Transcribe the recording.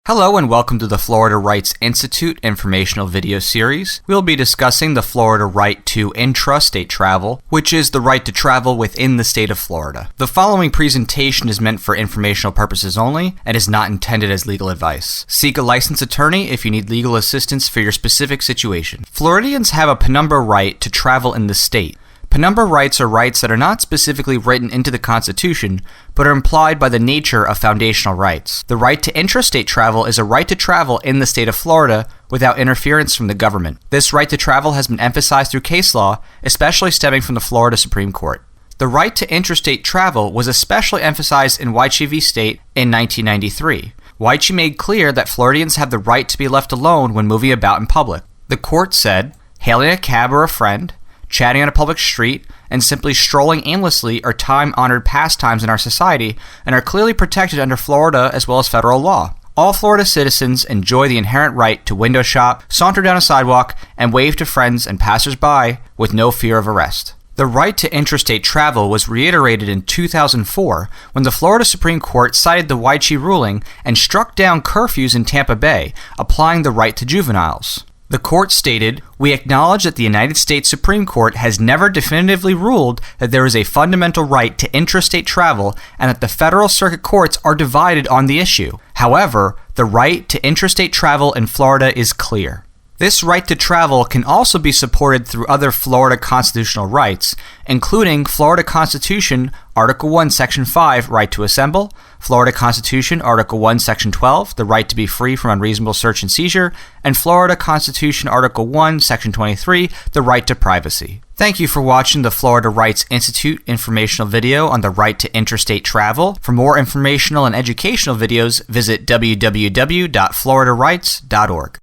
Hello and welcome to the Florida Rights Institute informational video series. We'll be discussing the Florida right to intrastate travel, which is the right to travel within the state of Florida. The following presentation is meant for informational purposes only and is not intended as legal advice. Seek a licensed attorney if you need legal assistance for your specific situation. Floridians have a penumbra right to travel in the state. Penumbra rights are rights that are not specifically written into the Constitution, but are implied by the nature of foundational rights. The right to intrastate travel is a right to travel in the state of Florida without interference from the government. This right to travel has been emphasized through case law, especially stemming from the Florida Supreme Court. The right to intrastate travel was especially emphasized in U.C.C. State in 1993. U.C.C. made clear that Floridians have the right to be left alone when moving about in public. The court said, hailing a cab or a friend, chatting on a public street, and simply strolling aimlessly are time-honored pastimes in our society and are clearly protected under Florida as well as federal law. All Florida citizens enjoy the inherent right to window shop, saunter down a sidewalk, and wave to friends and passers-by with no fear of arrest. The right to intrastate travel was reiterated in 2004 when the Florida Supreme Court cited the U.C.C. ruling and struck down curfews in Tampa Bay, applying the right to juveniles. The court stated, "We acknowledge that the United States Supreme Court has never definitively ruled that there is a fundamental right to intrastate travel and that the federal circuit courts are divided on the issue. However, the right to intrastate travel in Florida is clear." This right to travel can also be supported through other Florida constitutional rights, including Florida Constitution, Article 1, Section 5, right to assemble, Florida Constitution, Article 1, Section 12, the right to be free from unreasonable search and seizure, and Florida Constitution, Article 1, Section 23, the right to privacy. Thank you for watching the Florida Rights Institute informational video on the right to intrastate travel. For more informational and educational videos, visit www.floridarights.org.